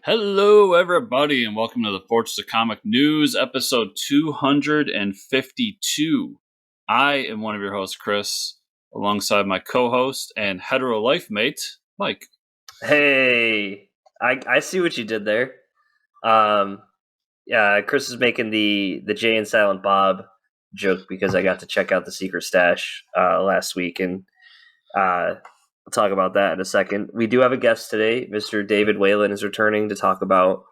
Hello, everybody, and welcome to the Fortress of Comic News, episode 252. I am one of your hosts, Chris, alongside my co-host and hetero life mate, Mike. Hey, I see what you did there. Yeah, Chris is making the Jay and Silent Bob joke because I got to check out the secret stash last week, and we'll talk about that in a second. We do have a guest today. Mr. David Whalen is returning to talk about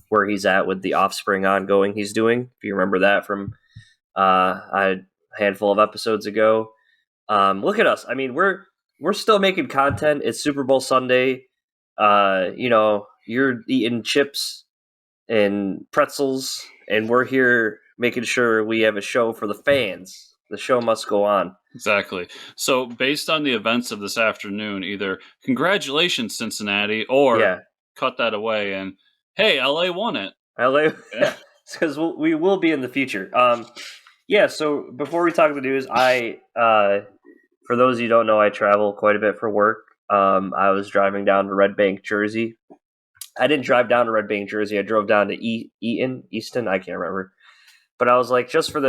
where he's at with the Offspring ongoing he's doing. If you remember that from a handful of episodes ago. Look at us. I mean, we're still making content. It's Super Bowl Sunday. You're eating chips and pretzels, and we're here making sure we have a show for the fans. The show must go on. Exactly. So, based on the events of this afternoon, either congratulations, Cincinnati, or cut that away and, hey, LA won it. LA, because we will be in the future. So before we talk the news, for those of you who don't know, I travel quite a bit for work. I was driving down to Red Bank, Jersey. I didn't drive down to Red Bank, Jersey. I drove down to Easton. I can't remember. But I was like, just for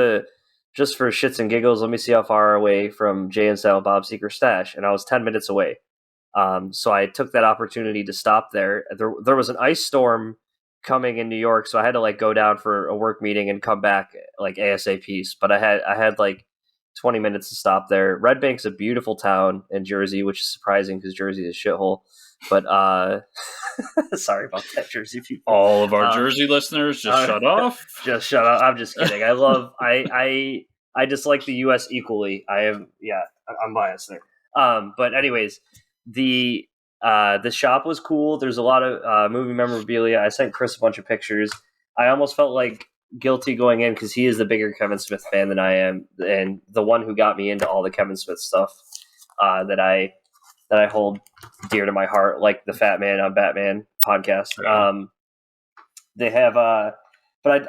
shits and giggles, let me see how far away from Jay and Silent Bob's secret stash. And I was 10 minutes away. So I took that opportunity to stop there. There was an ice storm coming in New York, so I had to go down for a work meeting and come back ASAP. But I had 20 minutes to stop there. Red Bank's a beautiful town in Jersey, which is surprising because Jersey is a shithole. But sorry about that, Jersey people. All of our Jersey listeners, just shut off. Just shut up. I'm just kidding. I dislike the U.S. equally. I'm biased there. But anyways, the shop was cool. There's a lot of movie memorabilia. I sent Chris a bunch of pictures. I almost felt guilty going in because he is the bigger Kevin Smith fan than I am, and the one who got me into all the Kevin Smith stuff that I hold dear to my heart, like the Fat Man on Batman podcast. Right. They have, but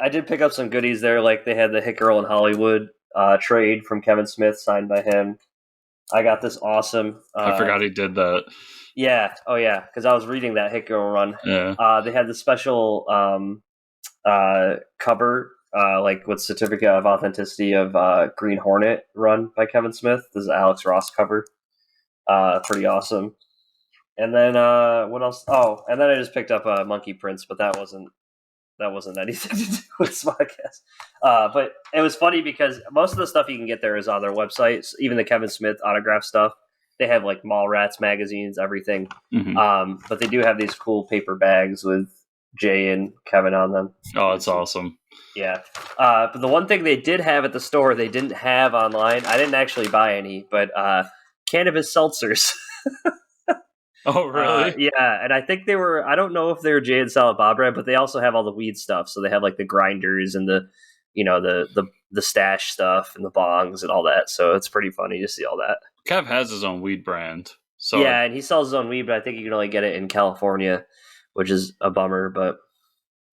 I did pick up some goodies there. They had the Hit Girl in Hollywood trade from Kevin Smith signed by him. I got this awesome. I forgot he did that. Yeah. Oh yeah. Because I was reading that Hit Girl run. Yeah. They had the special cover, with certificate of authenticity of Green Hornet run by Kevin Smith. This is Alex Ross cover. Pretty awesome. And then what else? Oh, and then I just picked up Monkey Prince, but that wasn't anything to do with this podcast. But it was funny because most of the stuff you can get there is on their website. Even the Kevin Smith autograph stuff, they have Mallrats magazines, everything. Mm-hmm. But they do have these cool paper bags with Jay and Kevin on them. Oh, that's awesome. Yeah. But the one thing they did have at the store they didn't have online, I didn't actually buy any, but cannabis seltzers. Oh, really? Yeah, and I think they were, I don't know if they were Jay and Silent Bob brand, but they also have all the weed stuff. So they have the grinders and the stash stuff and the bongs and all that. So it's pretty funny to see all that. Kev has his own weed brand. So yeah, and he sells his own weed, but I think you can only get it in California, which is a bummer. But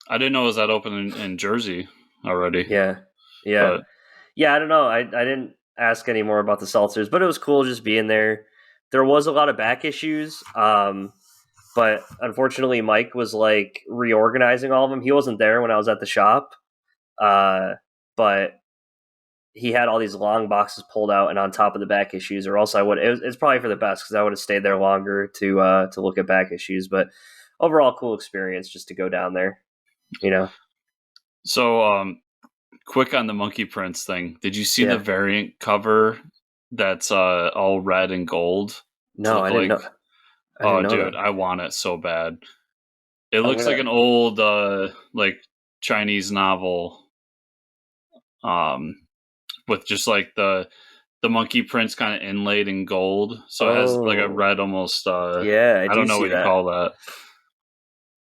I didn't know it was that open in Jersey already. Yeah. I don't know. I didn't ask any more about the seltzers, but it was cool just being there. There was a lot of back issues, but unfortunately Mike was reorganizing all of them. He wasn't there when I was at the shop, but he had all these long boxes pulled out and on top of the back issues, or else I would. It's probably for the best because I would have stayed there longer to look at back issues. But overall, cool experience just to go down there. So, quick on the Monkey Prince thing. Did you see the variant cover that's all red and gold? No, I didn't know. Dude, I want it so bad. It looks like an old Chinese novel, with just the Monkey Prince kind of inlaid in gold. So it has a red almost. I don't know what you call that.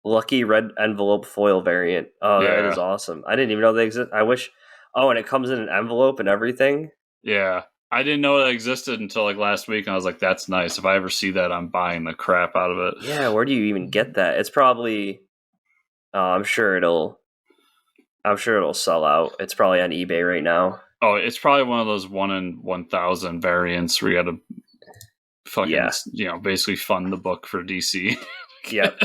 Lucky red envelope foil variant. Oh, yeah. That is awesome. I didn't even know they exist. I wish. Oh, and it comes in an envelope and everything. Yeah. I didn't know that existed until last week, and I was like, that's nice. If I ever see that, I'm buying the crap out of it. Yeah, where do you even get that? It's probably I'm sure it'll sell out. It's probably on eBay right now. Oh, it's probably one of those 1 in 1,000 variants where you got to fucking basically fund the book for DC. Yep.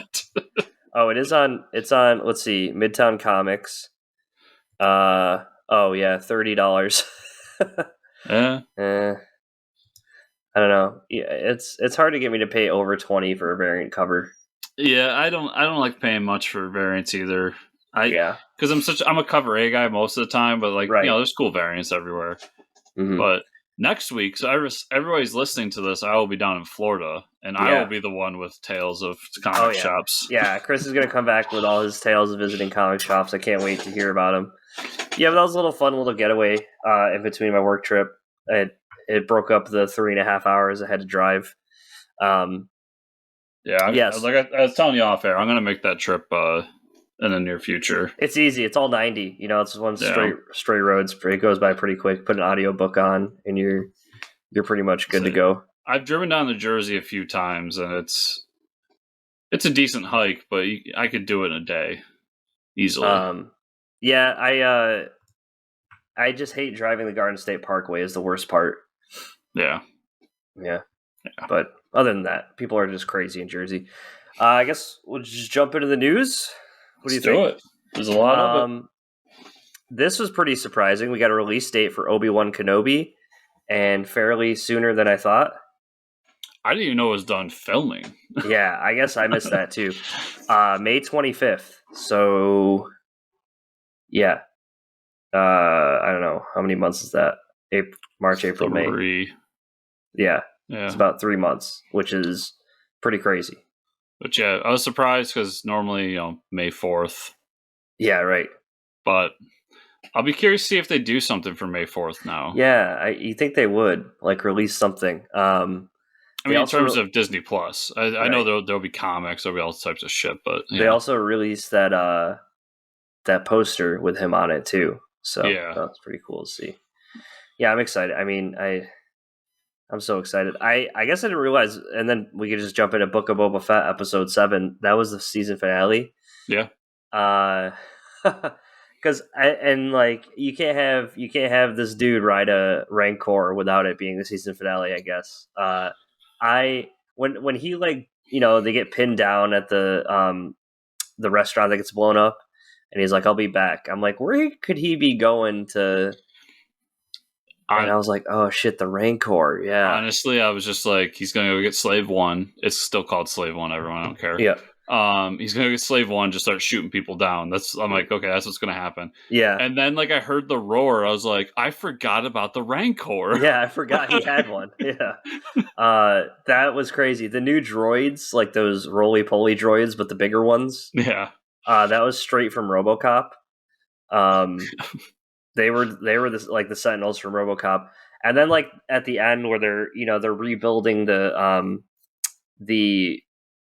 Oh, it is on. It's on. Let's see, Midtown Comics. Oh yeah, $30. Yeah. I don't know. Yeah, it's hard to get me to pay over 20 for a variant cover. Yeah, I don't like paying much for variants either. Because I'm a cover A guy most of the time, but like there's cool variants everywhere. Mm-hmm. But next week, so everybody's listening to this, I will be down in Florida, and I will be the one with tales of comic shops. Yeah, Chris is gonna come back with all his tales of visiting comic shops. I can't wait to hear about them. Yeah, but that was a little getaway in between my work trip. It broke up the 3.5 hours I had to drive. Yes. Like I was telling you off air, I'm going to make that trip in the near future. It's easy. It's all 90. It's one straight roads. It goes by pretty quick. Put an audiobook on, and you're pretty much good to go. I've driven down to Jersey a few times, and it's a decent hike, but I could do it in a day easily. I just hate driving the Garden State Parkway. Is the worst part. Yeah. But other than that, people are just crazy in Jersey. I guess we'll just jump into the news. What do you think? Do it. There's a lot of it. This was pretty surprising. We got a release date for Obi-Wan Kenobi, and fairly sooner than I thought. I didn't even know it was done filming. Yeah, I guess I missed that too. May 25th. So, yeah. I don't know. How many months is that? March, April, May. Yeah. It's about 3 months, which is pretty crazy. But yeah, I was surprised because normally, May 4th. Yeah, right. But I'll be curious to see if they do something for May 4th now. Yeah, you think they would, release something. I mean, in terms of Disney Plus. I know there'll be comics, there'll be all types of shit, but... They also released that poster with him on it, too. So that's pretty cool to see. Yeah, I'm excited. I mean, I'm so excited. I guess I didn't realize, and then we could just jump into Book of Boba Fett episode 7. That was the season finale. Yeah. Because you can't have this dude ride a Rancor without it being the season finale. I guess. When he they get pinned down at the restaurant that gets blown up, and he's like, "I'll be back." I'm like, where could he be going to? And I was like, oh shit, the Rancor. Yeah. Honestly, I was just like, he's gonna go get Slave 1. It's still called Slave 1, everyone, I don't care. Yeah. He's gonna get Slave 1, just start shooting people down. I'm like, okay, that's what's gonna happen. Yeah. And then I heard the roar, I was like, I forgot about the Rancor. Yeah, I forgot he had one. Yeah. That was crazy. The new droids, those roly-poly droids, but the bigger ones. Yeah. That was straight from RoboCop. They were the Sentinels from RoboCop, and then at the end where they're rebuilding the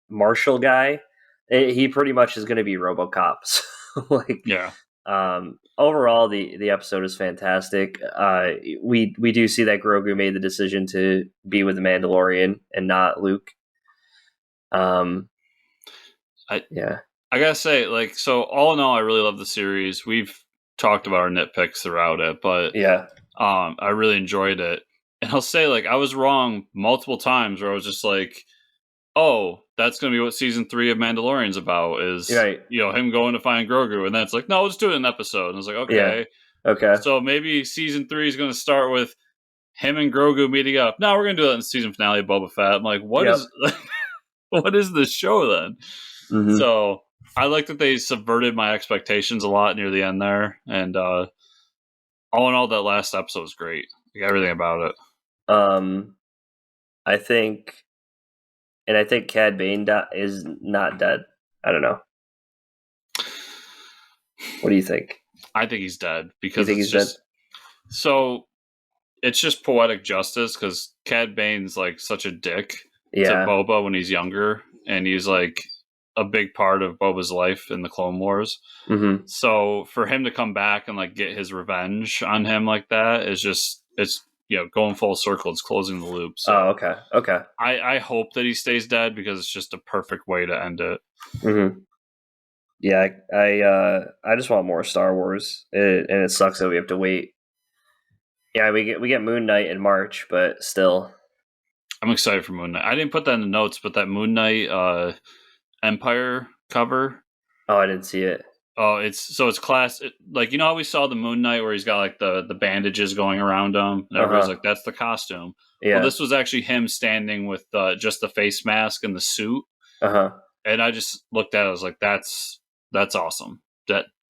Marshall guy, he pretty much is going to be RoboCop. So, overall the episode is fantastic. We do see that Grogu made the decision to be with the Mandalorian and not Luke. I gotta say, so all in all, I really love the series. We've talked about our nitpicks throughout it, but I really enjoyed it. And I'll say, I was wrong multiple times where I was just like, oh, that's going to be what season 3 of Mandalorian's about, is him going to find Grogu. And then it's like, no, let's do it in an episode. And I was like, okay. Yeah. Okay. So maybe season 3 is going to start with him and Grogu meeting up. No, we're going to do that in the season finale of Boba Fett. I'm like, what is this show then? Mm-hmm. So I like that they subverted my expectations a lot near the end there. And all in all, that last episode was great. Everything about it. I think Cad Bane is not dead. I don't know. What do you think? I think he's dead because he's dead. So it's just poetic justice because Cad Bane's such a dick to Boba when he's younger, and he's a big part of Boba's life in the Clone Wars. Mm-hmm. So for him to come back and get his revenge on him like that is just, it's going full circle. It's closing the loop. So okay. I hope that he stays dead because it's just a perfect way to end it. Mm-hmm. Yeah, I just want more Star Wars, and it sucks that we have to wait. Yeah, we get Moon Knight in March, but still, I'm excited for Moon Knight. I didn't put that in the notes, but that Moon Knight Empire cover. Oh, I didn't see it. Oh, it's class. Like, you know how we saw the Moon Knight where he's got like the bandages going around him, and everybody's like, "That's the costume." Yeah. Well, this was actually him standing with just the face mask and the suit. And I just looked at it. I was like, "That's awesome.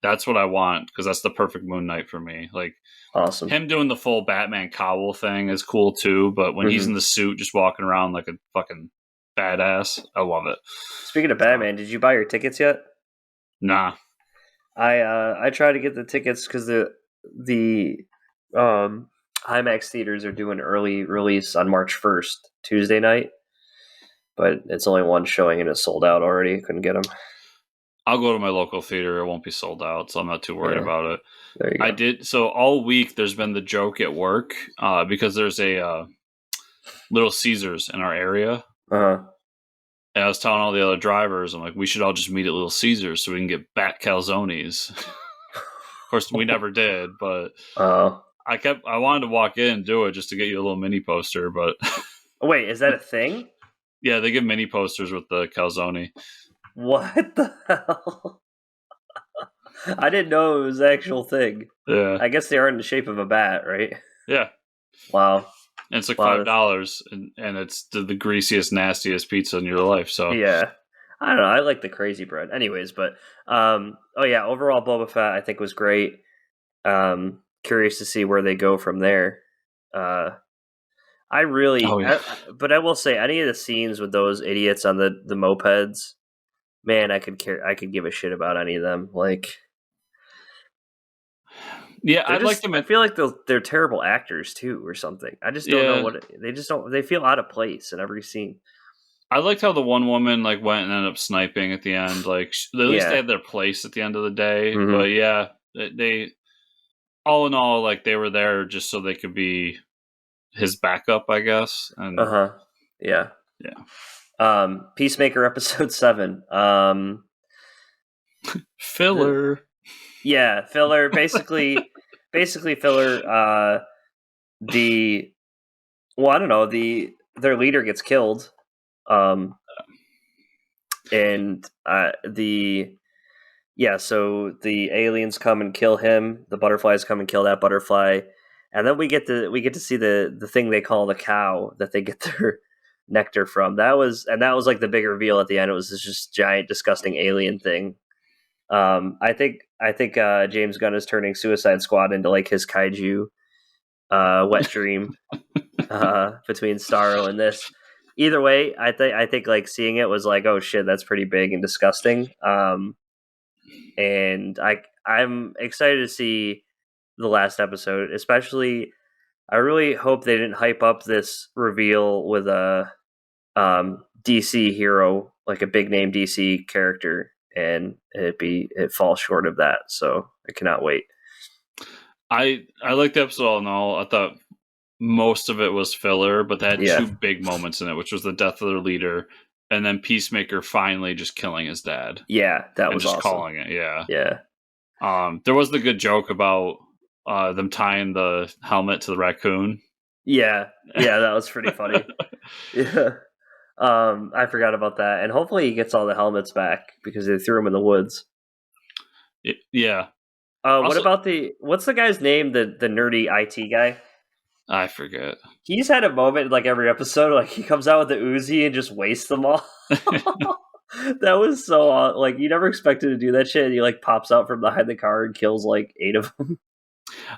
That's what I want, because that's the perfect Moon Knight for me." Like, awesome. Him doing the full Batman cowl thing is cool too, but when he's in the suit, just walking around like a fucking badass, I love it. Speaking of Batman, did you buy your tickets yet? Nah. I tried to get the tickets because the IMAX theaters are doing early release on March 1st, Tuesday night, but it's only one showing and it's sold out already. Couldn't get them. I'll go to my local theater. It won't be sold out, so I'm not too worried about it. There you go. I did. So all week there's been the joke at work because there's a Little Caesars in our area. And I was telling all the other drivers, I'm like, we should all just meet at Little Caesars so we can get bat calzones. Of course, we never did, but I wanted to walk in and do it just to get you a little mini poster. But wait, is that a thing? Yeah, they give mini posters with the calzone. What the hell? I didn't know it was an actual thing. Yeah. I guess they are in the shape of a bat, right? Yeah. Wow. And it's like $5, and it's the greasiest, nastiest pizza in your life. So yeah, I don't know. I like the crazy bread, anyways. But overall, Boba Fett I think was great. Curious to see where they go from there. But I will say, any of the scenes with those idiots on the mopeds, man, I could give a shit about any of them. Like. Yeah, I'd like them. I feel like they're terrible actors too, or something. I just don't know what they just don't. They feel out of place in every scene. I liked how the one woman like went and ended up sniping at the end. Like at least they had their place at the end of the day. Mm-hmm. But yeah, they all in all, like they were there just so they could be his backup, I guess. And yeah. Peacemaker episode 7. Filler. Yeah, filler. Basically filler. I don't know. Their leader gets killed, so the aliens come and kill him. The butterflies come and kill that butterfly, and then we get to see the thing they call the cow that they get their nectar from. That was like the big reveal at the end. It was this just giant, disgusting alien thing. I think James Gunn is turning Suicide Squad into like his kaiju wet dream between Starro and this. Either way, I think like seeing it was like, oh shit, that's pretty big and disgusting. And I'm excited to see the last episode, especially. I really hope they didn't hype up this reveal with a DC hero, like a big name DC character, and it falls short of that. So I cannot wait. I liked the episode all in all. I thought most of it was filler, but they had two big moments in it, which was the death of their leader, and then Peacemaker finally just killing his dad. Yeah, that was just awesome. Calling it. Yeah. There was the good joke about them tying the helmet to the raccoon. Yeah, that was pretty funny. Yeah. I forgot about that, and hopefully he gets all the helmets back because they threw him in the woods. Yeah. What about what's the guy's name? The nerdy IT guy? I forget. He's had a moment like every episode, like he comes out with the Uzi and just wastes them all. That was so like you never expected to do that shit. And he like pops out from behind the car and kills like 8 of them.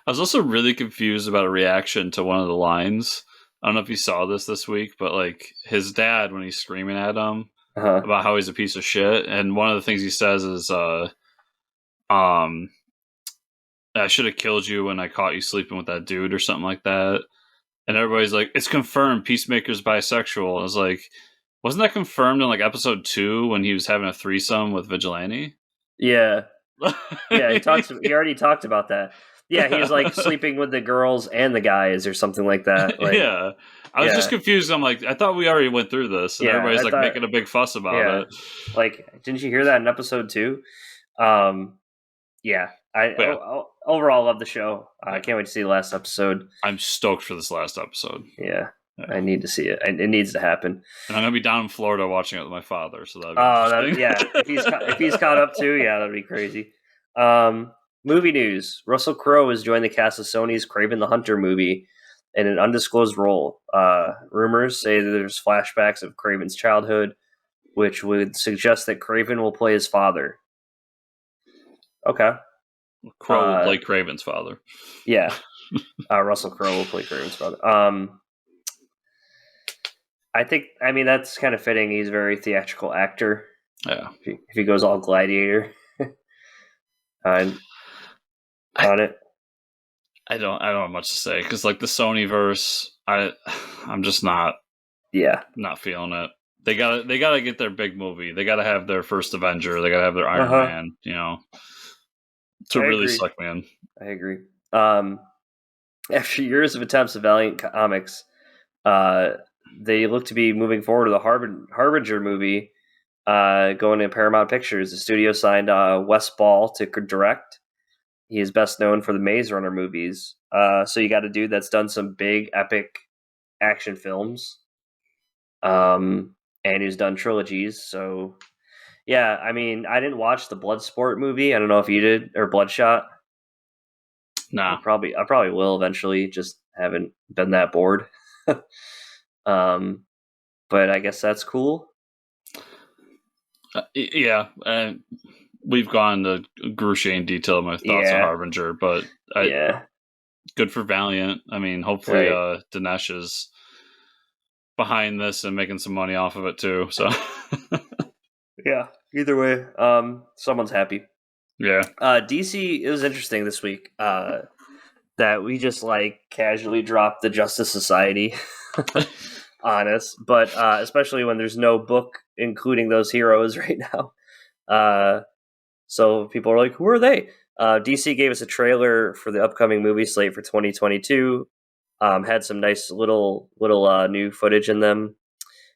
I was also really confused about a reaction to one of the lines. I don't know if you saw this week, but like his dad, when he's screaming at him about how he's a piece of shit, and one of the things he says is, I should have killed you when I caught you sleeping with that dude or something like that. And everybody's like, it's confirmed Peacemaker's bisexual. I was like, wasn't that confirmed in like episode 2 when he was having a threesome with Vigilante? Yeah. Yeah, he already talked about that. Yeah, he's like sleeping with the girls and the guys or something like that. Like, yeah. I was just confused. I'm like, I thought we already went through this. And everybody's like making a big fuss about it. Like, didn't you hear that in episode 2? Yeah. I overall love the show. I can't wait to see the last episode. I'm stoked for this last episode. Yeah. Yeah. I need to see it. It needs to happen. And I'm gonna be down in Florida watching it with my father, so that'd be interesting. If he's caught up too, that'd be crazy. Movie news: Russell Crowe has joined the cast of Sony's Kraven the Hunter movie in an undisclosed role. Rumors say that there's flashbacks of Kraven's childhood, which would suggest that Kraven will play his father. Okay. Crowe will play Kraven's father. Yeah. Russell Crowe will play Kraven's father. I mean, that's kind of fitting. He's a very theatrical actor. Yeah. If he goes all gladiator on it. I don't have much to say because like the Sony verse, I'm just not feeling it. They gotta get their big movie. They gotta have their first Avenger. They gotta have their Iron Man. You know, to really suck me in. I agree. After years of attempts at Valiant Comics, they look to be moving forward to the Harbinger movie, going to Paramount Pictures. The studio signed Wes Ball to direct. He is best known for the Maze Runner movies. So you got a dude that's done some big, epic action films. And he's done trilogies. So, yeah, I mean, I didn't watch the Bloodsport movie. I don't know if you did, or Bloodshot. No. I probably will eventually. Just haven't been that bored. But I guess that's cool. Yeah. We've gone into excruciating detail of my thoughts on Harbinger, but good for Valiant. I mean, hopefully Dinesh is behind this and making some money off of it too. So yeah, either way, someone's happy. Yeah. DC, it was interesting this week that we just like casually dropped the Justice Society on us, but especially when there's no book including those heroes right now. So people are like, who are they? DC gave us a trailer for the upcoming movie slate for 2022. Had some nice little new footage in them.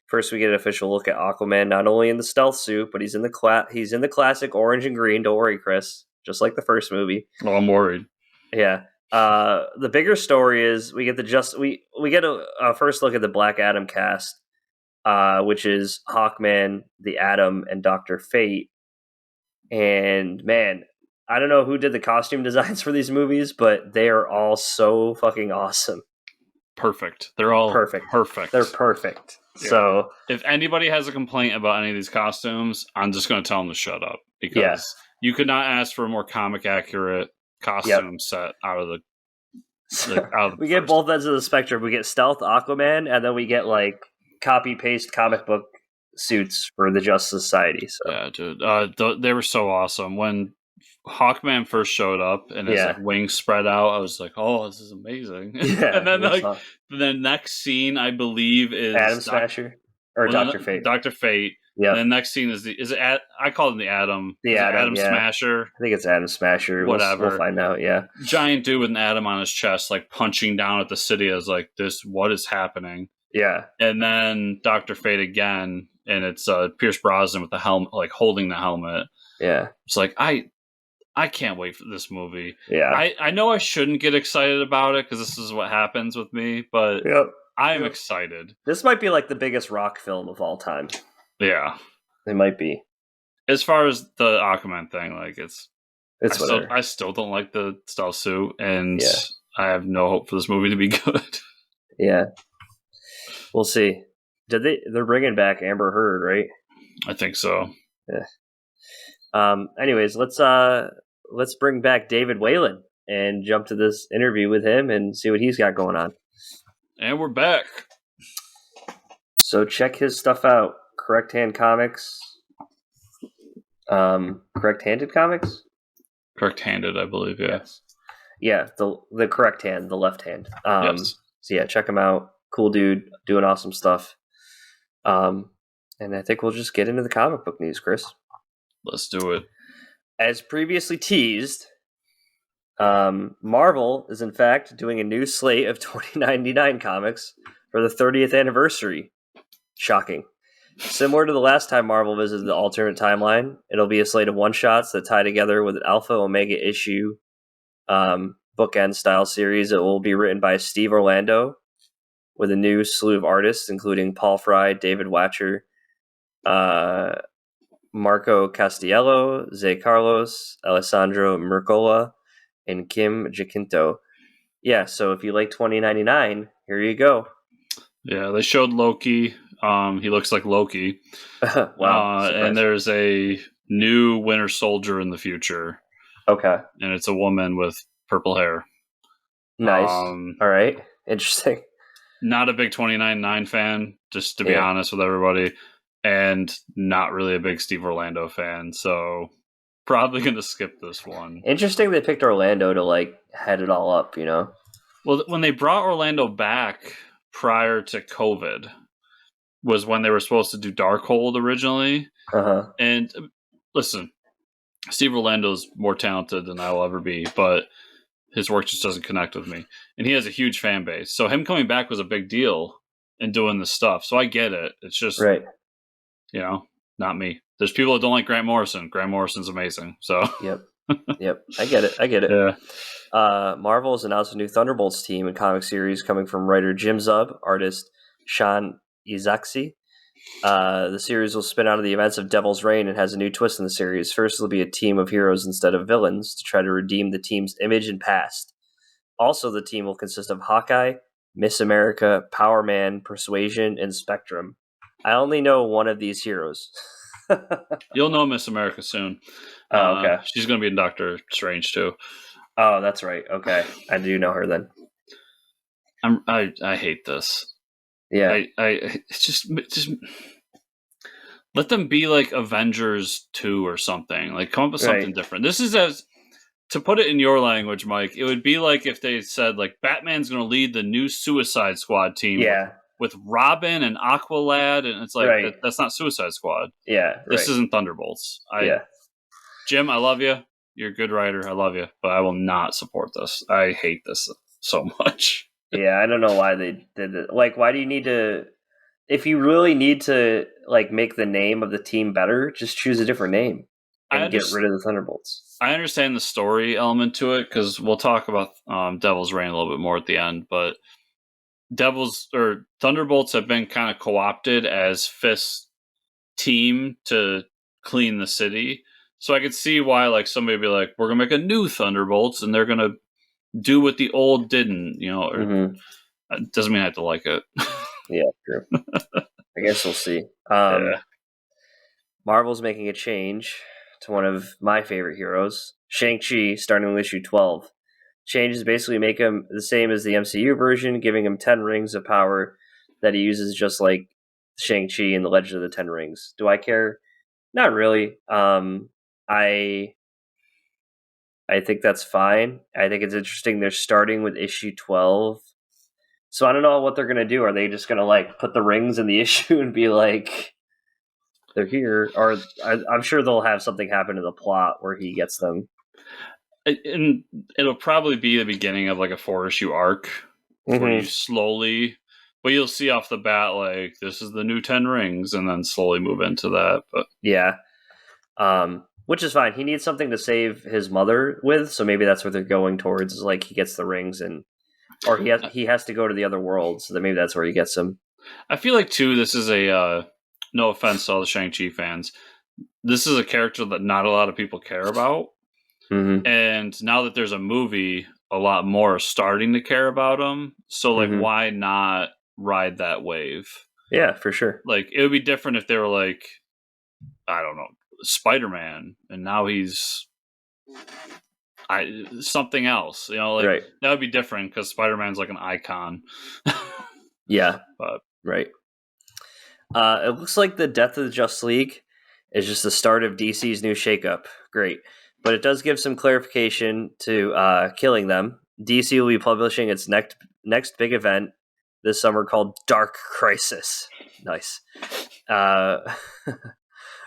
First, we get an official look at Aquaman, not only in the stealth suit, but he's in the classic orange and green. Don't worry, Chris. Just like the first movie. Oh, I'm worried. Yeah. The bigger story is we get a first look at the Black Adam cast, which is Hawkman, the Atom, and Dr. Fate. And man, I don't know who did the costume designs for these movies, but they are all so fucking awesome. Perfect. They're all perfect. They're perfect. Yeah. So if anybody has a complaint about any of these costumes, I'm just going to tell them to shut up because you could not ask for a more comic accurate costume set out of the. We get both ends of the spectrum. We get stealth Aquaman, and then we get like copy paste comic book suits for the Justice Society. So yeah, dude, they were so awesome when Hawkman first showed up and his like, wings spread out. I was like, "Oh, this is amazing!" Yeah, and then like the next scene, I believe, is Atom Smasher or Dr. Fate. Dr. Fate. Yeah. The next scene is I call him the Atom. The Atom Smasher. I think it's Atom Smasher. Whatever. We'll find out. Yeah. Giant dude with an atom on his chest, like punching down at the city. As like this. What is happening? Yeah. And then Dr. Fate again, and it's Pierce Brosnan with the helmet, like holding the helmet. Yeah. It's like I can't wait for this movie. Yeah. I know I shouldn't get excited about it because this is what happens with me, but I am excited. This might be like the biggest rock film of all time. Yeah. It might be. As far as the Aquaman thing, like I still don't like the stealth suit, and I have no hope for this movie to be good. Yeah. We'll see. They're bringing back Amber Heard, right? I think so. Yeah. Anyways, let's bring back David Whalen and jump to this interview with him and see what he's got going on. And we're back. So check his stuff out. Correct Hand Comics. Correct Handed Comics? Correct Handed, I believe, yes. Yeah, the correct hand, the left hand. Yes. So yeah, check him out. Cool dude, doing awesome stuff. And I think we'll just get into the comic book news, Chris. Let's do it. As previously teased, Marvel is in fact doing a new slate of 2099 comics for the 30th anniversary. Shocking. Similar to the last time Marvel visited the alternate timeline, it'll be a slate of one-shots that tie together with an Alpha Omega issue bookend style series that will be written by Steve Orlando with a new slew of artists, including Paul Fry, David Watcher, Marco Castiello, Zé Carlos, Alessandro Mercola, and Kim Jacinto. Yeah, so if you like 2099, here you go. Yeah, they showed Loki. He looks like Loki. Wow. And there's a new Winter Soldier in the future. Okay. And it's a woman with purple hair. Nice. All right. Interesting. Not a big 2099 fan, just to be honest with everybody. And not really a big Steve Orlando fan. So probably going to skip this one. Interesting they picked Orlando to like head it all up, you know? Well, when they brought Orlando back prior to COVID was when they were supposed to do Darkhold originally. And listen, Steve Orlando's more talented than I will ever be, but his work just doesn't connect with me. And he has a huge fan base. So him coming back was a big deal and doing this stuff. So I get it. It's just, you know, not me. There's people that don't like Grant Morrison. Grant Morrison's amazing. So Yep. I get it. Yeah. Marvel has announced a new Thunderbolts team and comic series coming from writer Jim Zub, artist Sean Izaakse. The series will spin out of the events of Devil's Reign and has a new twist in the series. First, it'll be a team of heroes instead of villains to try to redeem the team's image and past. Also, the team will consist of Hawkeye, Miss America, Power Man, Persuasion, and Spectrum. I only know one of these heroes. You'll know Miss America soon. Oh, okay. She's going to be in Doctor Strange too. Oh, that's right. Okay, I do know her then. I hate this. Yeah, it's just let them be like Avengers 2 or something. Like come up with something different. This is to put it in your language, Mike. It would be like if they said like Batman's going to lead the new Suicide Squad team. Yeah. With Robin and Aqualad, and it's like that's not Suicide Squad. Yeah, this isn't Thunderbolts. Jim, I love you. You're a good writer. I love you, but I will not support this. I hate this so much. Yeah, I don't know why they did it. Like, why do you need to? If you really need to, like, make the name of the team better, just choose a different name and get rid of the Thunderbolts. I understand the story element to it because we'll talk about Devil's Reign a little bit more at the end, but Thunderbolts have been kind of co-opted as Fist's team to clean the city. So I could see why like somebody would be like, we're going to make a new Thunderbolts and they're going to do what the old didn't, you know. It doesn't mean I have to like it. Yeah, true. I guess we'll see. Marvel's making a change to one of my favorite heroes, Shang-Chi, starting with issue 12. Changes basically make him the same as the MCU version, giving him 10 rings of power that he uses just like Shang-Chi in the Legend of the Ten Rings. Do I care? Not really. I think that's fine. I think it's interesting they're starting with issue 12. So I don't know what they're going to do. Are they just going to like put the rings in the issue and be like, they're here? Or I'm sure they'll have something happen in the plot where he gets them. And it'll probably be the beginning of like a 4-issue arc where you slowly, but you'll see off the bat like this is the new 10 rings, and then slowly move into that. But yeah, which is fine. He needs something to save his mother with, so maybe that's what they're going towards. Is like he gets the rings, or he has to go to the other world, so that maybe that's where he gets them. I feel like too, this is a no offense to all the Shang-Chi fans, this is a character that not a lot of people care about. And now that there's a movie, a lot more are starting to care about him. So, like, why not ride that wave? Yeah, for sure. Like, it would be different if they were like, I don't know, Spider-Man, and now he's something else. You know, like that would be different because Spider-Man's like an icon. Yeah, but it looks like the Death of the Justice League is just the start of DC's new shakeup. Great. But it does give some clarification to killing them. DC will be publishing its next big event this summer called Dark Crisis. Nice.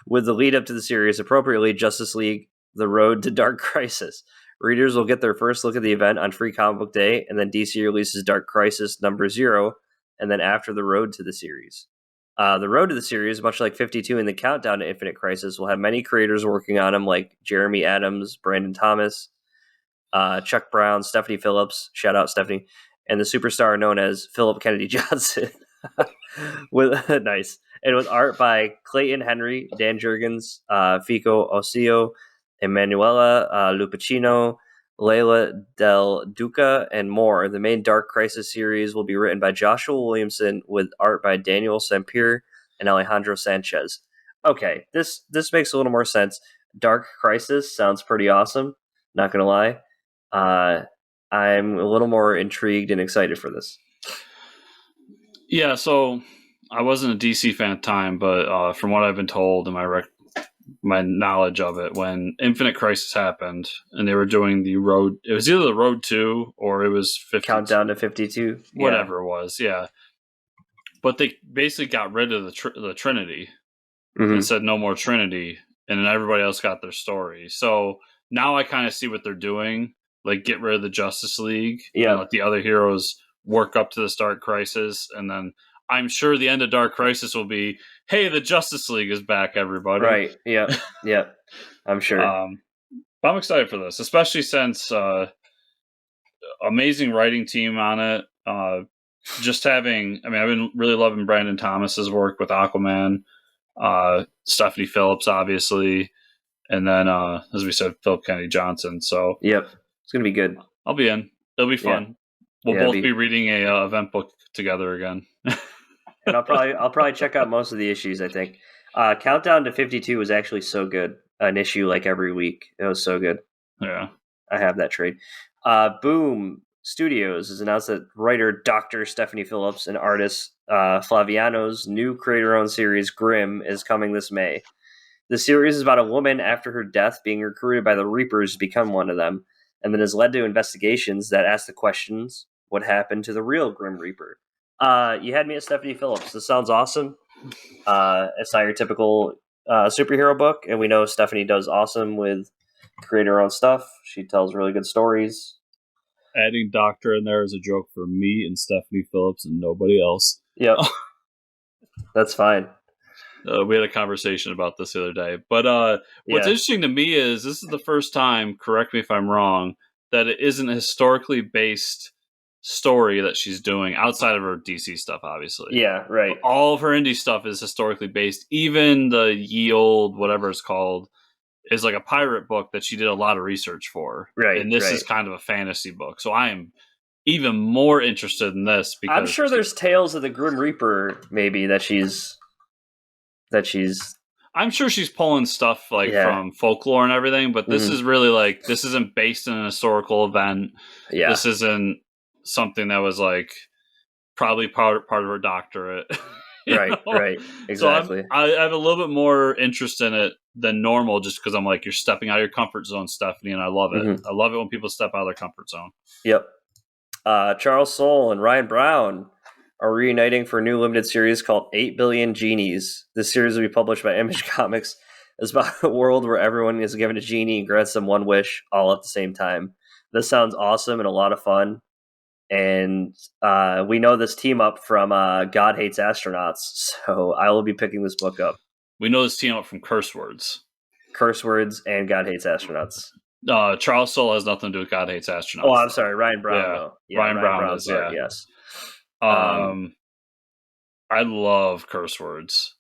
With the lead up to the series, appropriately, Justice League, The Road to Dark Crisis. Readers will get their first look at the event on Free Comic Book Day, and then DC releases Dark Crisis #0, and then after The Road to the series. The road to the series, much like 52 in the Countdown to Infinite Crisis, will have many creators working on them, like Jeremy Adams, Brandon Thomas, Chuck Brown, Stephanie Phillips, shout out Stephanie, and the superstar known as Philip Kennedy Johnson. Nice. And with art by Clayton Henry, Dan Jurgens, Fico Osio, Emanuela Lupacino, Leila Del Duca, and more. The main Dark Crisis series will be written by Joshua Williamson with art by Daniel Sampier and Alejandro Sanchez. Okay, this makes a little more sense. Dark Crisis sounds pretty awesome, not gonna lie. I'm a little more intrigued and excited for this. Yeah, so I wasn't a DC fan at the time, but from what I've been told and my knowledge of it, when Infinite Crisis happened and they were doing the road, it was either the Road 2 or it was 52. Countdown to 52. Whatever it was, yeah. But they basically got rid of the Trinity and said no more Trinity, and then everybody else got their story. So now I kind of see what they're doing, like get rid of the Justice League and let the other heroes work up to this Dark Crisis, and then I'm sure the end of Dark Crisis will be, hey, the Justice League is back, everybody. Right, yeah, yeah, I'm sure. But I'm excited for this, especially since amazing writing team on it. Just having, I've been really loving Brandon Thomas's work with Aquaman, Stephanie Phillips, obviously, and then, as we said, Philip Kennedy Johnson. So, yep, it's going to be good. I'll be in. It'll be fun. Yeah. We'll both be reading a event book together again. And I'll probably check out most of the issues, I think. Countdown to 52 was actually so good. An issue like every week. It was so good. Yeah. I have that trade. Boom Studios has announced that writer Dr. Stephanie Phillips and artist Flaviano's new creator-owned series Grimm is coming this May. The series is about a woman after her death being recruited by the Reapers to become one of them, and then has led to investigations that ask the questions, what happened to the real Grim Reaper? You had me at Stephanie Phillips. This sounds awesome. It's not your typical superhero book, and we know Stephanie does awesome with create her own stuff. She tells really good stories. Adding Doctor in there is a joke for me and Stephanie Phillips and nobody else. Yep. That's fine. We had a conversation about this the other day. But what's interesting to me is this is the first time, correct me if I'm wrong, that it isn't a historically based story that she's doing outside of her DC stuff, obviously. Yeah, right. But all of her indie stuff is historically based. Even the ye old, whatever it's called, is like a pirate book that she did a lot of research for. Right. And this is kind of a fantasy book. So I am even more interested in this because I'm sure there's tales of the Grim Reaper maybe that she's I'm sure she's pulling stuff like from folklore and everything, but this is really like, this isn't based in an historical event. Yeah. This isn't something that was like probably part of her doctorate. Right. Exactly. So I have a little bit more interest in it than normal just because I'm like, you're stepping out of your comfort zone, Stephanie, and I love it. I love it when people step out of their comfort zone. Yep. Charles Soule and Ryan Brown are reuniting for a new limited series called 8 Billion Genies. This series will be published by Image Comics. It's about a world where everyone is given a genie and grants them one wish all at the same time. This sounds awesome and a lot of fun. And we know this team up from God Hates Astronauts, so I will be picking this book up. We know this team up from Curse Words. Curse Words and God Hates Astronauts. Charles Soule has nothing to do with God Hates Astronauts. Oh, I'm sorry, Ryan Brown. Yeah, yeah Ryan Brown is, yes. I love Curse Words.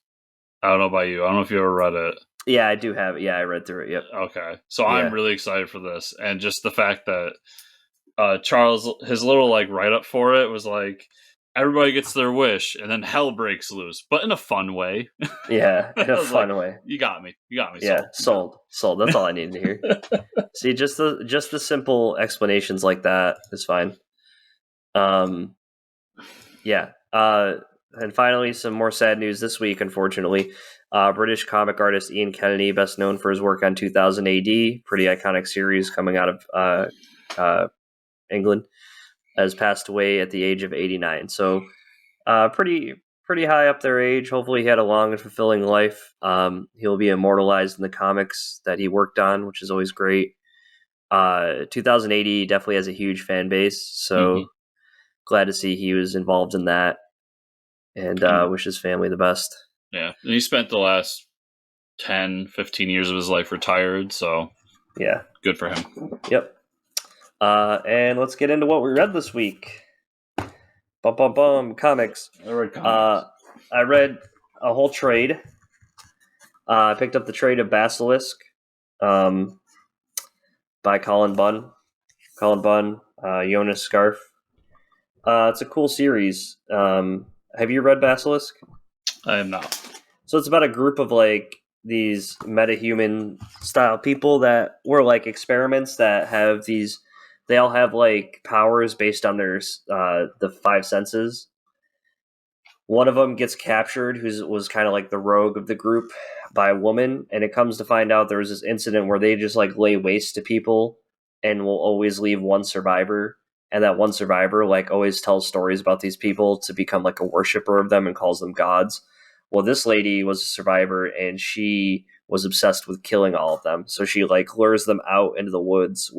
I don't know about you. I don't know if you ever read it. Yeah, I do have it. Yeah, I read through it. Yep. Okay. So I'm really excited for this. And just the fact that Charles, his little like write-up for it was like, everybody gets their wish, and then hell breaks loose, but in a fun way. Yeah, in a fun way. You got me. Yeah, sold. That's all I needed to hear. See, just the simple explanations like that is fine. Yeah. And finally, some more sad news this week, unfortunately. British comic artist Ian Kennedy, best known for his work on 2000 AD, pretty iconic series coming out of England, has passed away at the age of 89. So pretty high up their age. Hopefully he had a long and fulfilling life. He'll be immortalized in the comics that he worked on, which is always great. 2000 AD definitely has a huge fan base, so glad to see he was involved in that, and wish his family the best. Yeah, and he spent the last 10, 15 years of his life retired, so yeah, good for him. Yep. And let's get into what we read this week. Comics. I read a whole trade. I picked up the trade of Basilisk by Colin Bunn. Jonas Scarf. It's a cool series. Have you read Basilisk? I am not. So it's about a group of like these metahuman style people that were like experiments that have these. They all have like powers based on their the five senses. One of them gets captured, who was kind of like the rogue of the group, by a woman, and it comes to find out there was this incident where they just like lay waste to people and will always leave one survivor, and that one survivor like always tells stories about these people to become like a worshiper of them and calls them gods. Well, this lady was a survivor, and she was obsessed with killing all of them. So she like lures them out into the woods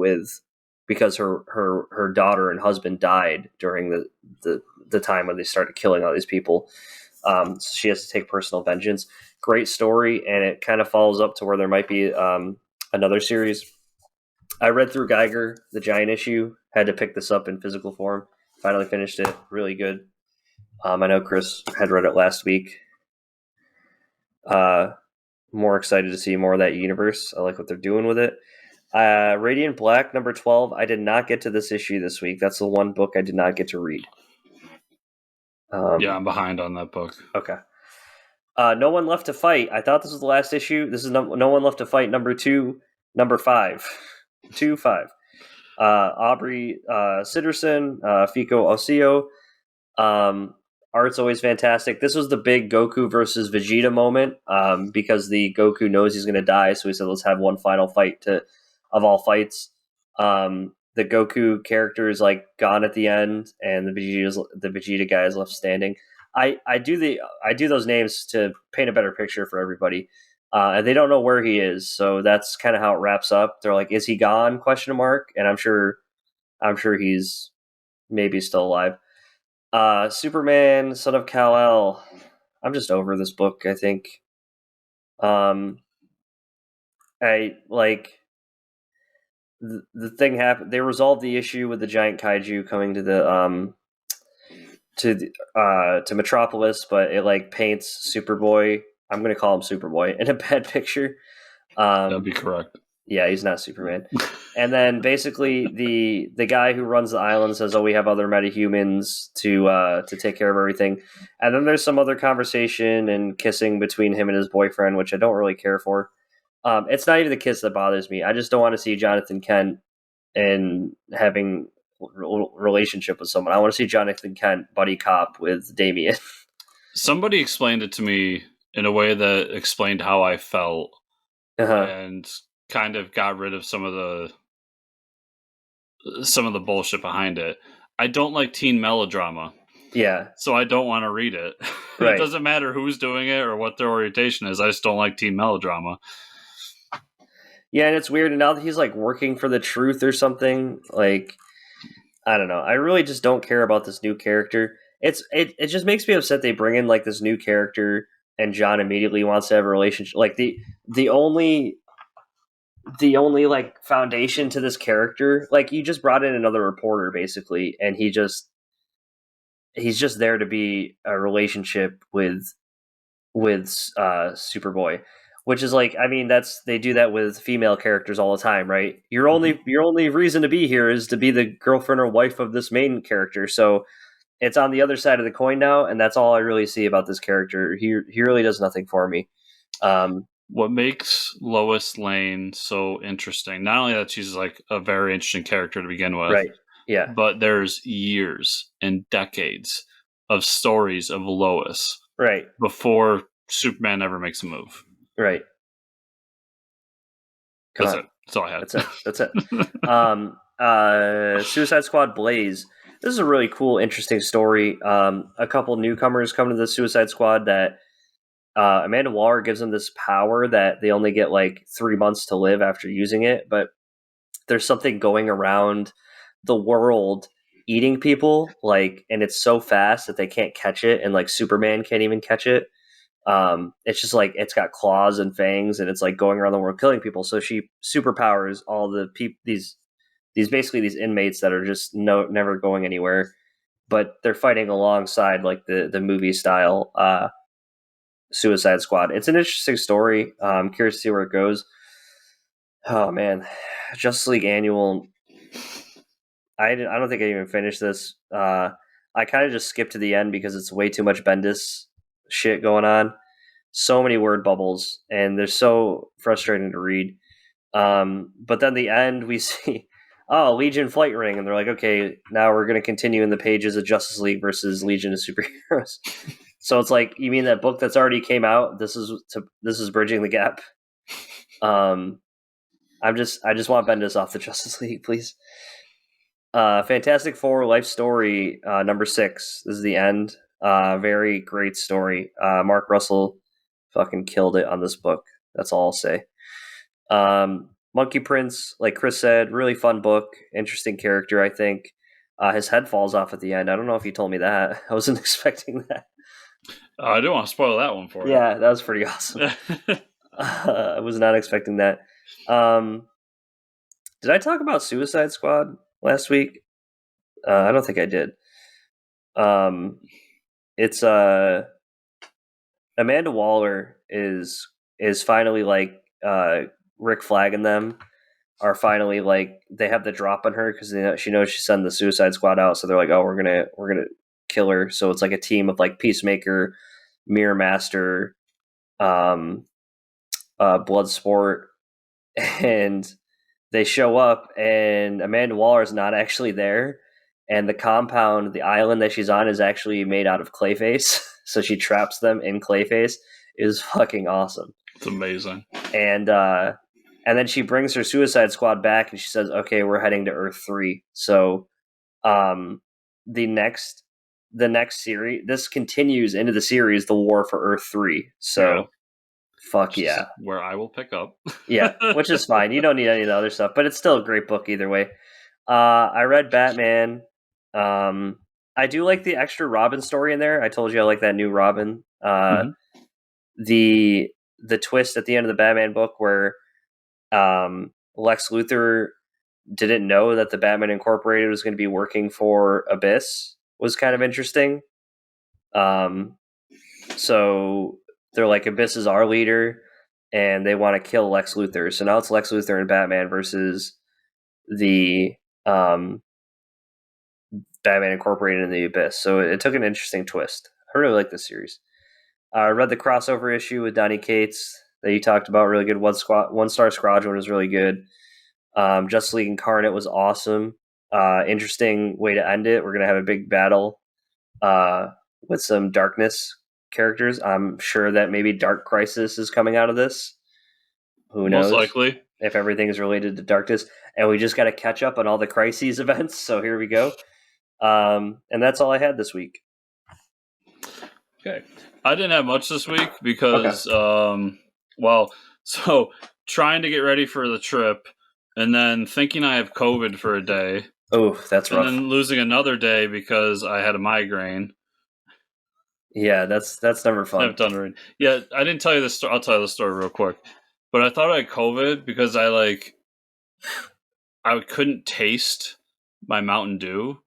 because her daughter and husband died during the time when they started killing all these people. So she has to take personal vengeance. Great story, and it kind of follows up to where there might be another series. I read through Geiger, the Giant issue. Had to pick this up in physical form. Finally finished it. Really good. I know Chris had read it last week. More excited to see more of that universe. I like what they're doing with it. Radiant Black, number 12. I did not get to this issue this week. That's the one book I did not get to read. I'm behind on that book. Okay. No One Left to Fight. I thought this was the last issue. This is No One Left to Fight, number 5. 2-5. Aubrey Sitterson, Fico Osio. Art's always fantastic. This was the big Goku versus Vegeta moment because the Goku knows he's going to die, so he said, let's have one final fight of all fights. The Goku character is like gone at the end, and the Vegeta guy is left standing. I do those names to paint a better picture for everybody, and they don't know where he is, so that's kind of how it wraps up. They're like, "Is he gone?" ? And I'm sure he's maybe still alive. Superman, Son of Kal-El. I'm just over this book, I think. I like the thing happened. They resolved the issue with the giant kaiju coming to Metropolis, but it like paints Superboy. I'm going to call him Superboy in a bad picture. That'd be correct. Yeah, he's not Superman. And then basically the guy who runs the island says, "Oh, we have other metahumans to take care of everything." And then there's some other conversation and kissing between him and his boyfriend, which I don't really care for. It's not even the kiss that bothers me. I just don't want to see Jonathan Kent and having relationship with someone. I want to see Jonathan Kent buddy cop with Damian. Somebody explained it to me in a way that explained how I felt, and kind of got rid of some of the bullshit behind it. I don't like teen melodrama. Yeah. So I don't want to read it. Right. It doesn't matter who's doing it or what their orientation is. I just don't like teen melodrama. Yeah, and it's weird. And now that he's like working for the truth or something, like, I don't know. I really just don't care about this new character. It just makes me upset they bring in like this new character and John immediately wants to have a relationship. Like the only like foundation to this character, like you just brought in another reporter basically, and he's just there to be a relationship with Superboy, which is like, I mean, they do that with female characters all the time, right? Your only reason to be here is to be the girlfriend or wife of this main character. So it's on the other side of the coin now, and that's all I really see about this character. He really does nothing for me. What makes Lois Lane so interesting, not only that she's like a very interesting character to begin with, right? Yeah, but there's years and decades of stories of Lois, right, before Superman ever makes a move, right. That's it. That's all I had. That's it. Suicide Squad Blaze. This is a really cool, interesting story. A couple newcomers come to the Suicide Squad that Amanda Waller gives them this power that they only get like 3 months to live after using it, but there's something going around the world eating people, like, and it's so fast that they can't catch it, and like Superman can't even catch it. It's just like it's got claws and fangs, and it's like going around the world killing people. So she superpowers all the people, these basically these inmates that are just never going anywhere. but they're fighting alongside like the movie style Suicide Squad. It's an interesting story. I'm curious to see where it goes. Oh man, Justice League Annual. I don't think I even finished this. I kind of just skipped to the end because it's way too much Bendis shit going on. So many word bubbles, and they're so frustrating to read. But then the end, we see, oh, Legion Flight Ring, and they're like, okay, now we're going to continue in the pages of Justice League versus Legion of Superheroes. So it's like, you mean that book that's already came out? This is bridging the gap. I just want Bendis off the Justice League, please. Fantastic Four Life Story number 6. This is the end. Very great story. Mark Russell fucking killed it on this book. That's all I'll say. Monkey Prince, like Chris said, really fun book. Interesting character, I think. His head falls off at the end. I don't know if you told me that. I wasn't expecting that. I don't want to spoil that one for you. Yeah, that was pretty awesome. I was not expecting that. Did I talk about Suicide Squad last week? I don't think I did. It's Amanda Waller is finally like Rick Flag and them are finally like they have the drop on her because she knows she's sending the Suicide Squad out, so they're like, oh, we're gonna kill her. So it's like a team of like Peacemaker, Mirror Master, Bloodsport, and they show up, and Amanda Waller is not actually there, and the compound, the island that she's on, is actually made out of Clayface. So she traps them in Clayface. It is fucking awesome. It's amazing. And then she brings her Suicide Squad back, and she says, "Okay, we're heading to Earth 3." So, the next series, this continues into the series, the War for Earth 3. So, yeah. Fuck yeah, where I will pick up. Yeah, which is fine. You don't need any of the other stuff, but it's still a great book either way. I read Batman. I do like the extra Robin story in there. I told you I like that new Robin. The twist at the end of the Batman book where Lex Luthor didn't know that the Batman Incorporated was going to be working for Abyss was kind of interesting. So they're like, Abyss is our leader, and they want to kill Lex Luthor. So now it's Lex Luthor and Batman versus the Batman Incorporated in the Abyss. So it took an interesting twist. I really like this series. I read the crossover issue with Donny Cates that you talked about. Really good. One Star Squadron was really good. Justice League Incarnate was awesome. Interesting way to end it. We're going to have a big battle with some darkness characters. I'm sure that maybe Dark Crisis is coming out of this. Who knows? Most likely. If everything is related to darkness. And we just got to catch up on all the Crises events. So here we go. And that's all I had this week. Okay. I didn't have much this week because, so trying to get ready for the trip and then thinking I have COVID for a day. Oh, that's rough. And then losing another day because I had a migraine. Yeah, that's never fun. I've done it. Yeah, I didn't tell you this story. I'll tell you the story real quick. But I thought I had COVID because I couldn't taste my Mountain Dew.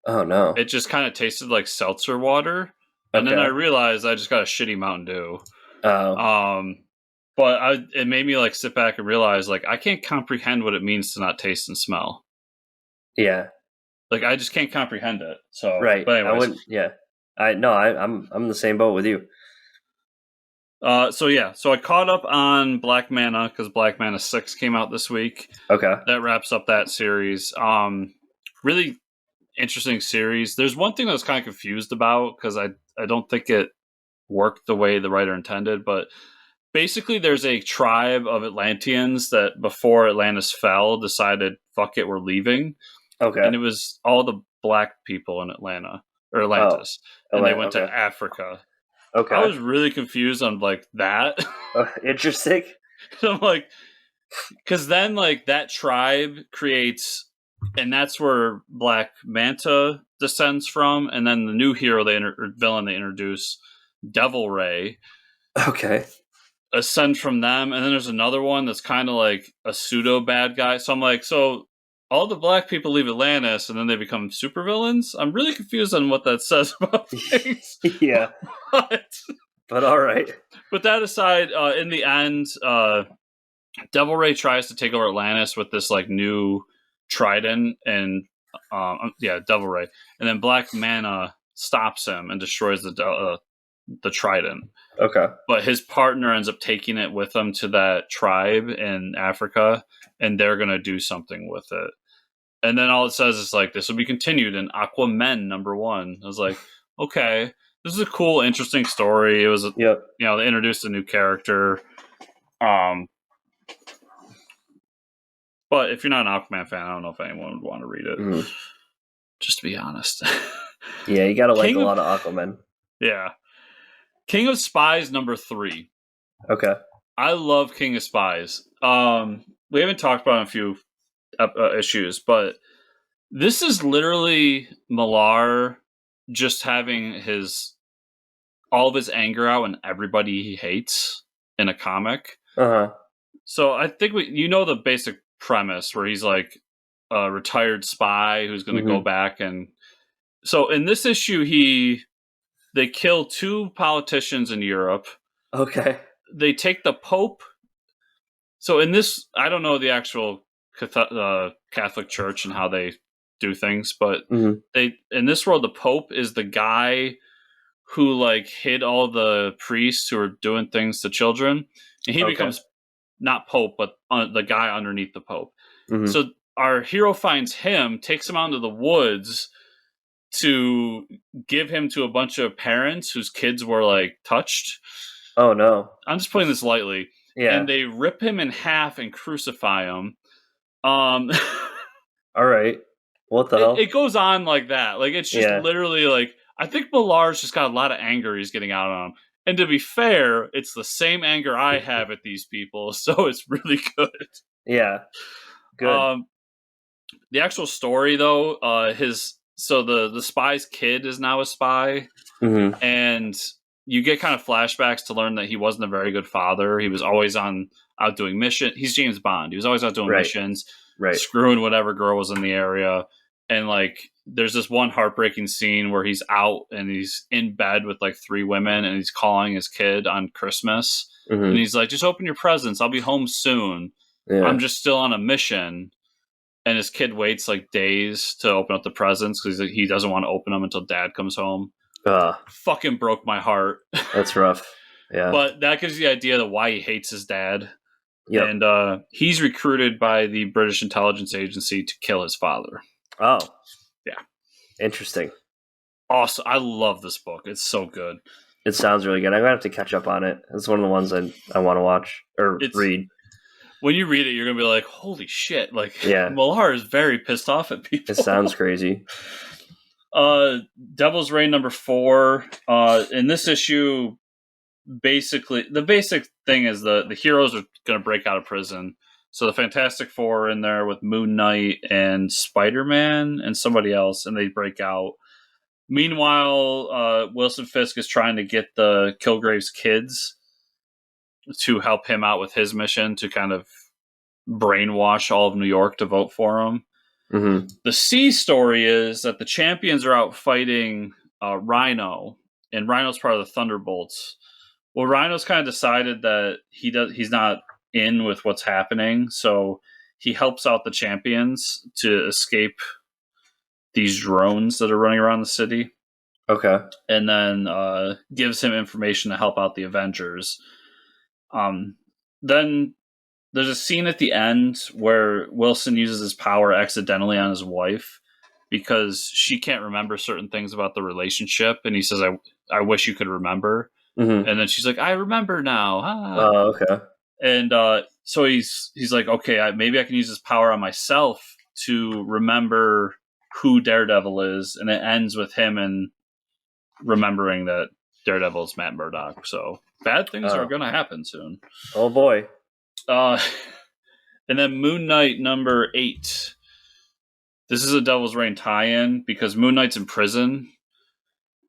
Oh, no. It just kind of tasted like seltzer water. And then I realized I just got a shitty Mountain Dew. Oh. But it made me sit back and realize I can't comprehend what it means to not taste and smell. Yeah. I just can't comprehend it. So right. But anyways. I wouldn't. Yeah. I'm in the same boat with you. So I caught up on Black Manta because Black Manta 6 came out this week. Okay. That wraps up that series. Really interesting series. There's one thing I was kind of confused about because I don't think it worked the way the writer intended, but basically there's a tribe of Atlanteans that before Atlantis fell decided, fuck it, we're leaving. Okay. And it was all the black people in Atlantis. And they went to Africa. Okay. I was really confused on that. Interesting. I'm because then that tribe creates, and that's where Black Manta descends from, and then the new hero villain they introduce, Devil Ray. Okay. Ascend from them, and then there's another one that's kind of like a pseudo bad guy. So I'm so all the black people leave Atlantis and then they become supervillains. I'm really confused on what that says about things. Yeah. But all right. But that aside, in the end, Devil Ray tries to take over Atlantis with this like new trident, and Devil Ray, and then Black Manta stops him and destroys the trident. Okay. But his partner ends up taking it with him to that tribe in Africa, and they're going to do something with it. And then all it says is like, this will be continued in Aquaman #1. I was like, okay, this is a cool, interesting story. It was, they introduced a new character. But if you're not an Aquaman fan, I don't know if anyone would want to read it. Just to be honest. Yeah, you got to like a lot of Aquaman. Yeah. King of Spies #3. Okay. I love King of Spies. We haven't talked about it in a few issues, but this is literally Millar just having all of his anger out on everybody he hates in a comic. So I think the basic premise where he's like a retired spy who's going to go back, and so in this issue they kill 2 politicians in Europe. Okay. They take the Pope. So in this, I don't know the actual Catholic Church and how they do things, but in this world, the Pope is the guy who like hid all the priests who are doing things to children, and he becomes not Pope, but the guy underneath the Pope. So our hero finds him, takes him out into the woods to give him to a bunch of parents whose kids were like touched. Oh no. I'm just putting this lightly. Yeah. And they rip him in half and crucify him. All right. What the hell? It goes on like that. Like, it's just literally like, I think Millar's just got a lot of anger he's getting out on him. And to be fair, it's the same anger I have at these people, so it's really good. Yeah. Good. The actual story, though, the spy's kid is now a spy, and you get kind of flashbacks to learn that he wasn't a very good father. He was always out doing missions. He's James Bond. He was always out doing missions, screwing whatever girl was in the area. And like, there's this one heartbreaking scene where he's out and he's in bed with like 3 women, and he's calling his kid on Christmas, and he's like, "Just open your presents. I'll be home soon. Yeah. I'm just still on a mission." And his kid waits like days to open up the presents because he doesn't want to open them until Dad comes home. Fucking broke my heart. That's rough. Yeah. But that gives you the idea of why he hates his dad. Yep. And he's recruited by the British intelligence agency to kill his father. Oh. Yeah. Interesting. Awesome. I love this book. It's so good. It sounds really good. I'm going to have to catch up on it. It's one of the ones I want to watch or read. When you read it, you're going to be like, holy shit. Like, Millar is very pissed off at people. It sounds crazy. Devil's Reign #4. In this issue, basically, the basic thing is the heroes are going to break out of prison. So the Fantastic Four are in there with Moon Knight and Spider-Man and somebody else, and they break out. Meanwhile, Wilson Fisk is trying to get the Kilgrave's kids to help him out with his mission to kind of brainwash all of New York to vote for him. The C story is that the champions are out fighting Rhino, and Rhino's part of the Thunderbolts. Well, Rhino's kind of decided that he's not in with what's happening, so he helps out the champions to escape these drones that are running around the city. Okay. And then gives him information to help out the Avengers. Then there's a scene at the end where Wilson uses his power accidentally on his wife because she can't remember certain things about the relationship, and he says, I wish you could remember. And then she's like, I remember now. Oh, okay. And so he's like, okay, maybe I can use this power on myself to remember who Daredevil is, and it ends with him and remembering that Daredevil is Matt Murdock. So bad things are going to happen soon. Oh boy. And then Moon Knight #8. This is a Devil's Reign tie-in because Moon Knight's in prison.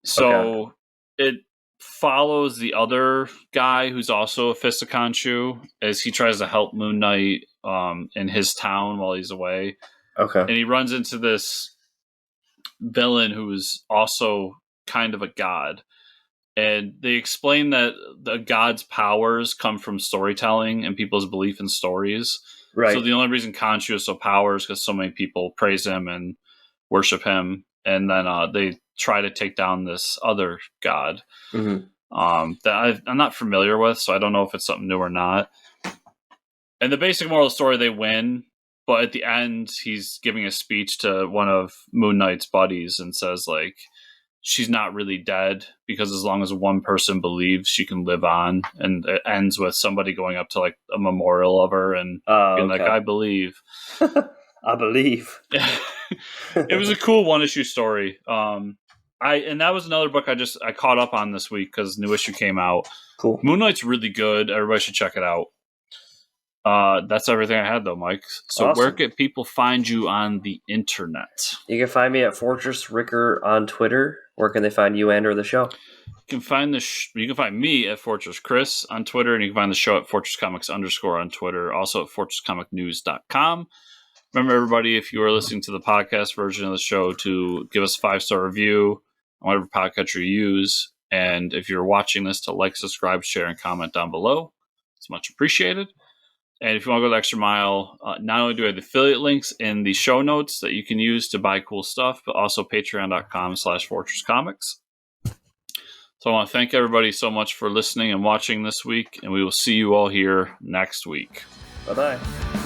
So it follows the other guy who's also a fist of Khonshu as he tries to help Moon Knight in his town while he's away. Okay. And he runs into this villain who is also kind of a god. And they explain that the god's powers come from storytelling and people's belief in stories. Right. So the only reason Khonshu is so powerful is because so many people praise him and worship him. And then they try to take down this other god that I'm not familiar with, so I don't know if it's something new or not. And the basic moral of the story, they win. But at the end, he's giving a speech to one of Moon Knight's buddies and says, like, she's not really dead because as long as one person believes, she can live on. And it ends with somebody going up to like a memorial of her and being like, I believe. I believe. It was a cool one-issue story. And that was another book I caught up on this week because new issue came out. Cool. Moon Knight's really good. Everybody should check it out. That's everything I had, though, Mike. So awesome. Where can people find you on the internet? You can find me at Fortress Ricker on Twitter. Where can they find you and or the show? You can find you can find me at Fortress Chris on Twitter, and you can find the show at FortressComics_ on Twitter, also at FortressComicNews.com. Remember, everybody, if you are listening to the podcast version of the show, to give us a 5-star review on whatever podcast you use. And if you're watching this, to like, subscribe, share, and comment down below. It's much appreciated. And if you want to go the extra mile, not only do I have the affiliate links in the show notes that you can use to buy cool stuff, but also patreon.com/FortressComics. So I want to thank everybody so much for listening and watching this week, and we will see you all here next week. Bye-bye.